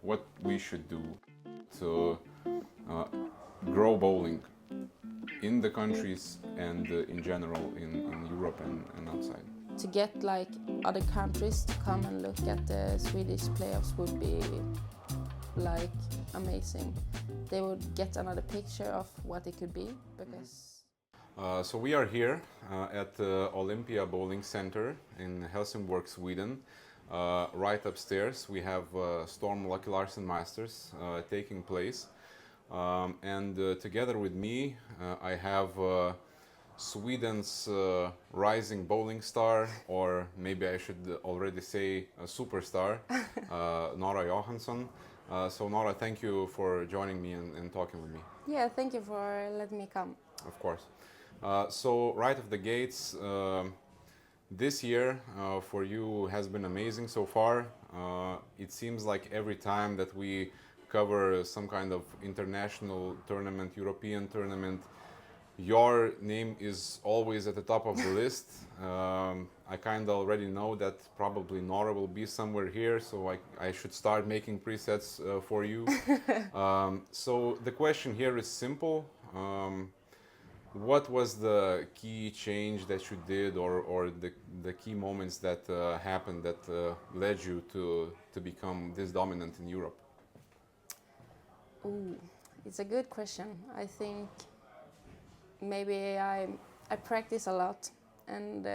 what we should do to grow bowling in the countries and in general in Europe and outside. To get like other countries to come and look at the Swedish playoffs would be like amazing. They would get another picture of what it could be because. So we are here at the Olympia Bowling Center in Helsingborg, Sweden. Right upstairs we have Storm Lucky Larsen Masters taking place. And together with me I have Sweden's rising bowling star, or maybe I should already say a superstar, Nora Johansson. So Nora, thank you for joining me and talking with me. Yeah, thank you for letting me come. Of course. So right off the gates, this year for you has been amazing so far. It seems like every time that we cover some kind of international tournament, European tournament, your name is always at the top of the list. I kind of already know that probably Nora will be somewhere here, so I should start making presets for you. So the question here is simple. What was the key change that you did, or the key moments that happened that led you to become this dominant in Europe? Ooh, it's a good question. I think maybe I practice a lot, and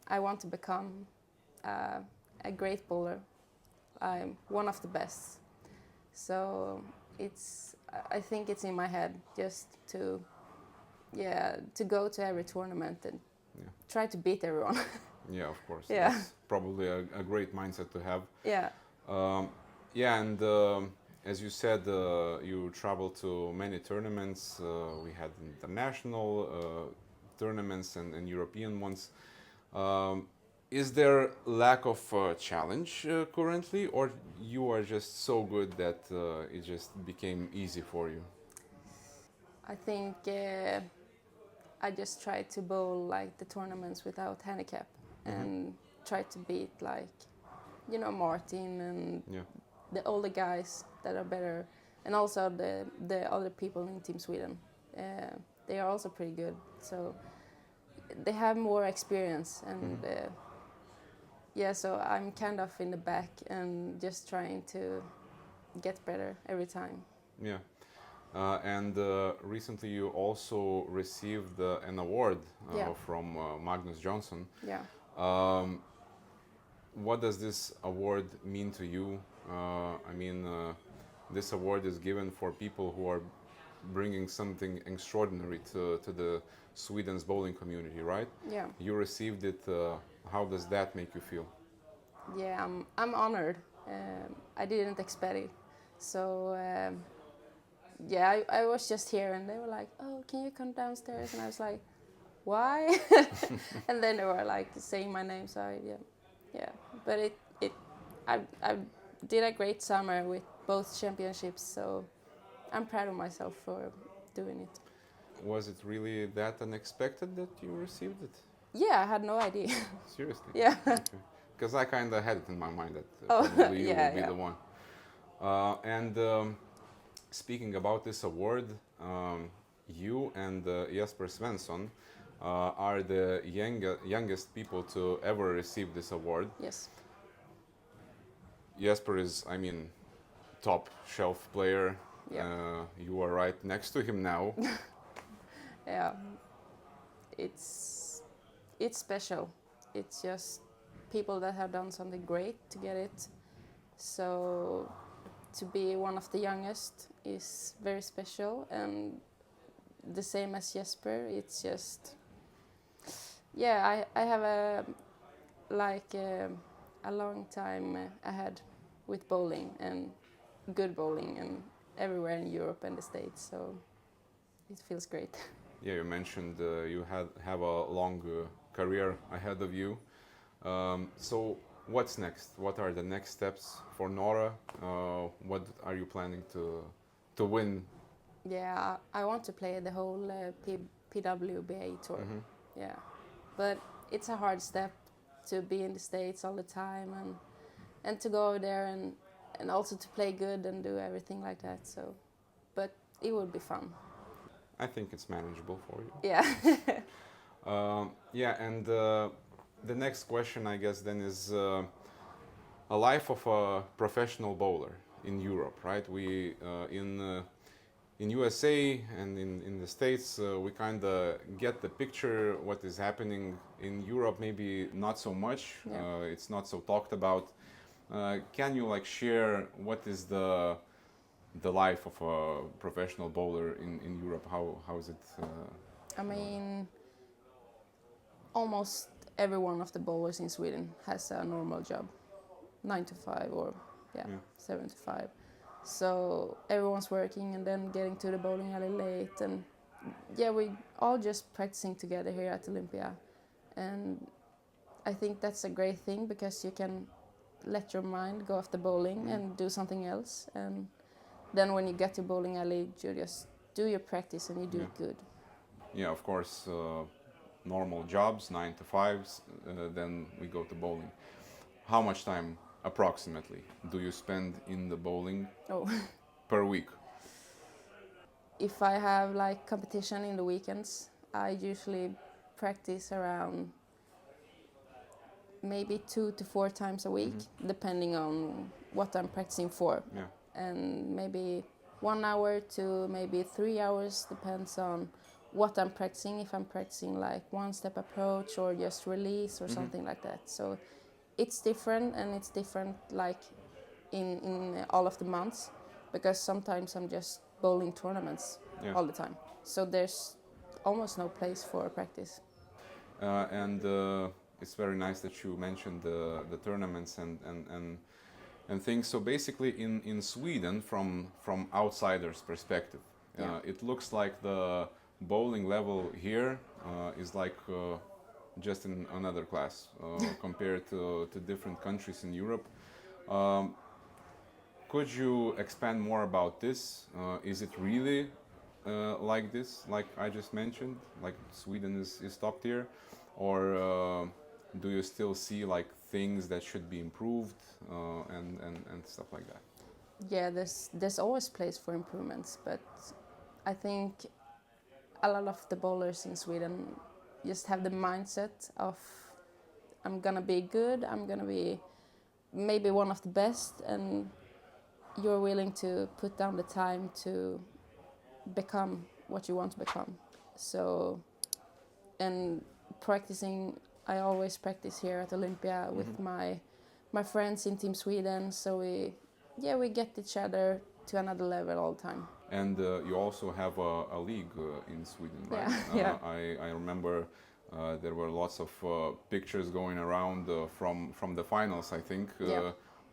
I want to become a great bowler. I'm one of the best. So I think it's in my head just to go to every tournament and try to beat everyone. Yeah, of course. Yeah. That's probably a great mindset to have. Yeah. And as you said, you traveled to many tournaments. We had international tournaments and European ones. Is there lack of challenge currently, or you are just so good that it just became easy for you? I think I just try to bowl like the tournaments without handicap and try to beat like, Martin and the older guys that are better, and also the other people in Team Sweden. They are also pretty good, so they have more experience, and so I'm kind of in the back and just trying to get better every time. Yeah. And recently you also received an award from Magnus Johansson. Yeah. What does this award mean to you? This award is given for people who are bringing something extraordinary to the Sweden's bowling community, right? Yeah. You received it. How does that make you feel? Yeah, I'm honored. I didn't expect it, so I was just here, and they were like, "Oh, can you come downstairs?" And I was like, "Why?" And then they were like saying my name, so But I did a great summer with both championships, so I'm proud of myself for doing it. Was it really that unexpected that you received it? Yeah, I had no idea. Seriously? Yeah. Because I kind of had it in my mind that Oh, probably you yeah, will be the one. Speaking about this award, you and Jesper Svensson are the youngest people to ever receive this award. Yes. Jesper is, top shelf player. Yeah. You are right next to him now. Yeah. It's special. It's just people that have done something great to get it. So to be one of the youngest is very special, and the same as Jesper, it's just I have a long time ahead with bowling and good bowling and everywhere in Europe and the States, so it feels great. Yeah, you mentioned you have a long career ahead of you. So what's next? What are the next steps for Nora? What are you planning to win? Yeah, I want to play the whole PWBA tour. Yeah, but it's a hard step to be in the States all the time and to go over there and and also to play good and do everything like that. So, but it would be fun. I think it's manageable for you. Yeah. Yeah, and the next question, I guess, then is a life of a professional bowler in Europe, right? We in USA and in the States, we kind of get the picture what is happening in Europe. Maybe not so much. Yeah. It's not so talked about. Can you like share what is the life of a professional bowler in Europe? How is it? I mean, almost every one of the bowlers in Sweden has a normal job, 9 to 5 or Yeah. 7 to 5. So everyone's working and then getting to the bowling alley late, and we all just practicing together here at Olympia, and I think that's a great thing because you can let your mind go after bowling and do something else, and then when you get to bowling alley, you just do your practice and you do it good. Yeah, of course, normal jobs, 9 to 5s, then we go to bowling. How much time approximately do you spend in the bowling per week? If I have like competition in the weekends, I usually practice around maybe 2 to 4 times a week, depending on what I'm practicing for. Yeah. And maybe 1 hour to maybe 3 hours, depends on what I'm practicing. If I'm practicing like one-step approach or just release or something like that. So it's different, and it's different like in all of the months, because sometimes I'm just bowling tournaments all the time. So there's almost no place for practice. And it's very nice that you mentioned the tournaments and things. So basically, in Sweden, from outsiders' perspective, it looks like the bowling level here is like just in another class compared to different countries in Europe. Could you expand more about this? Is it really like this, like I just mentioned, like Sweden is top tier, or do you still see like things that should be improved and stuff like that? Yeah, there's always place for improvements, but I think a lot of the bowlers in Sweden just have the mindset of I'm gonna be good, I'm gonna be maybe one of the best, and you're willing to put down the time to become what you want to become. So, and practicing, I always practice here at Olympia with my friends in Team Sweden, so we get each other to another level all the time. And you also have a league in Sweden, right? Yeah. I remember there were lots of pictures going around from the finals, I think,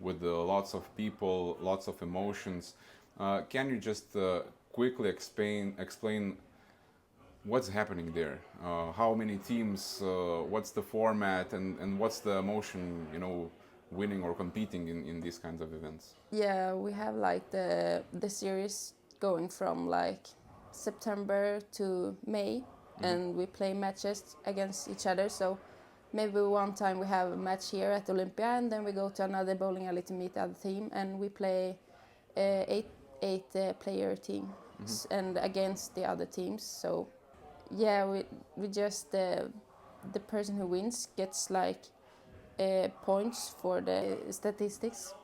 with lots of people, lots of emotions. Can you just quickly explain what's happening there? How many teams? What's the format? And what's the emotion? Winning or competing in these kinds of events? Yeah, we have like the series going from like September to May, and we play matches against each other. So maybe one time we have a match here at Olympia, and then we go to another bowling alley to meet the other team, and we play eight player team and against the other teams. So yeah, we just the person who wins gets like points for the statistics.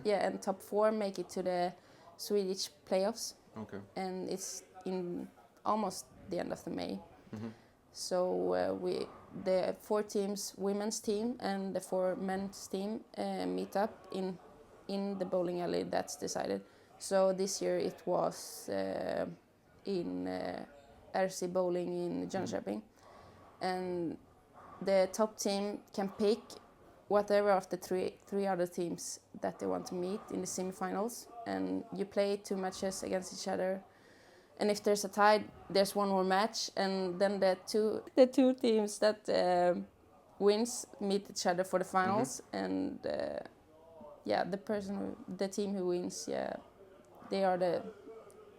Yeah, and top 4 make it to the Swedish playoffs. Okay. And it's in almost the end of the May. So the 4 teams, women's team and the 4 men's team meet up in the bowling alley that's decided. So this year it was in RC Bowling in Jönköping. And the top team can pick whatever of the three other teams that they want to meet in the semifinals, and you play 2 matches against each other. And if there's a tie, there's one more match, and then the two teams that wins meet each other for the finals. And the team who wins, they are the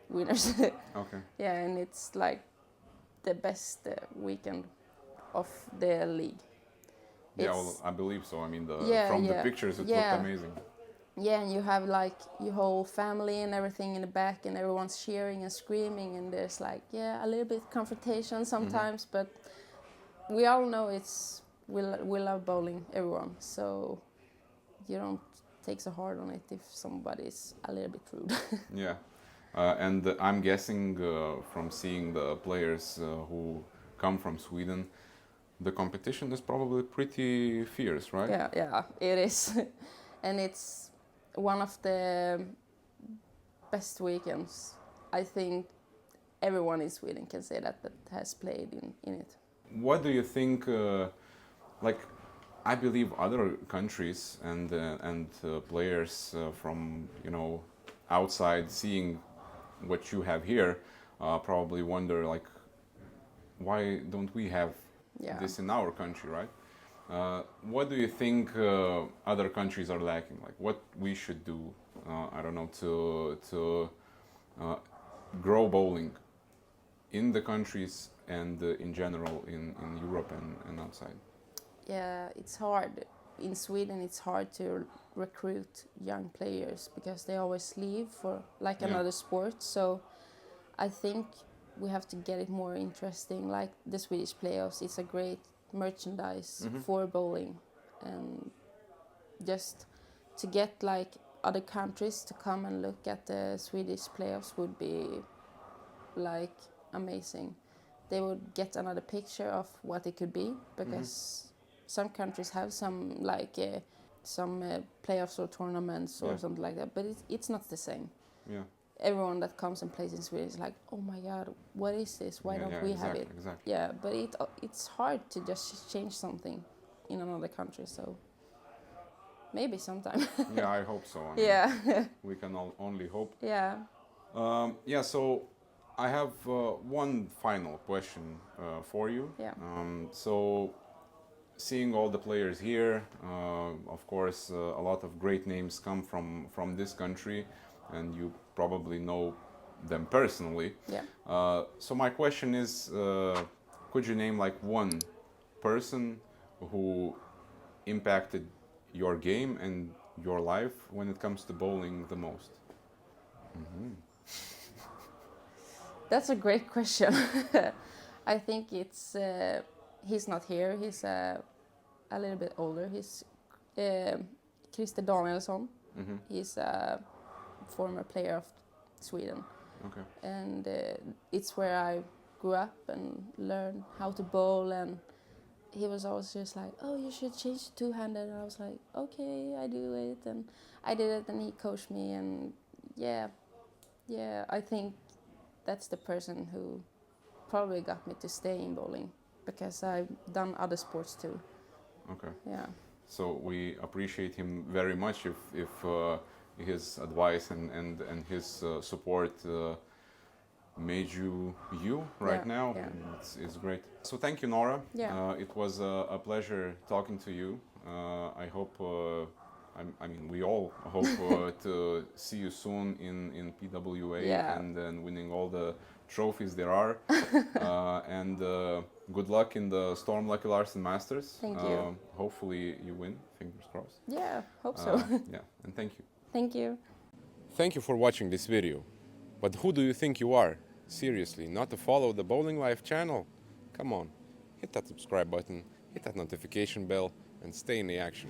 winners. Okay. Yeah, and it's like the best weekend of the league. Yeah, well, I believe so. I mean, from Yeah, the pictures, it looked amazing. yeah, and you have like your whole family and everything in the back, and everyone's cheering and screaming, and there's like, yeah, a little bit confrontation sometimes, but we all know we love bowling, everyone, so you don't take so hard on it if somebody's a little bit rude. Yeah. And I'm guessing from seeing the players who come from Sweden, the competition is probably pretty fierce, right? Yeah, it is. And it's one of the best weekends. I think everyone in Sweden can say that has played in it. What do you think? Like, I believe other countries and players from outside seeing what you have here probably wonder like, why don't we have Yeah. this in our country, right? What do you think other countries are lacking? Like, what we should do? I don't know, to grow bowling in the countries and in general in Europe and outside. Yeah, it's hard. In Sweden, it's hard to recruit young players because they always leave for like another sport. So I think we have to get it more interesting. Like the Swedish playoffs, it's a great merchandise for bowling, and just to get like other countries to come and look at the Swedish playoffs would be like amazing. They would get another picture of what it could be, because some countries have some like some playoffs or tournaments or something like that, but it's not the same. Yeah. Everyone that comes and plays in Sweden is like, oh my god, what is this? Why don't we have it? Exactly. Yeah, but it's hard to just change something in another country, so maybe sometime. Yeah, I hope so. I mean, Yeah. we can only hope. Yeah. Yeah, so I have one final question for you. Yeah. So, seeing all the players here, of course, a lot of great names come from this country, and you probably know them personally. Yeah. So my question is, could you name like one person who impacted your game and your life when it comes to bowling the most? That's a great question. I think it's he's not here. He's a little bit older. He's Christer Danielsson. He's a former player of Sweden. Okay. And it's where I grew up and learned how to bowl, and he was always just like, oh, you should change to two-handed, and I was like, okay, I do it, and I did it, and he coached me, and yeah, I think that's the person who probably got me to stay in bowling, because I've done other sports too. Okay. Yeah. So we appreciate him very much if his advice and his support made you right now. Yeah. And it's great. So thank you, Nora. Yeah. It was a pleasure talking to you. I hope, I mean, we all hope to see you soon in PWA and then winning all the trophies there are. And good luck in the Storm Lucky Larsen Masters. Thank you. Hopefully you win, fingers crossed. Yeah, hope so. Yeah, and thank you. Thank you. Thank you for watching this video. But who do you think you are? Seriously, not to follow the BowlingLife channel? Come on, hit that subscribe button, hit that notification bell, and stay in the action.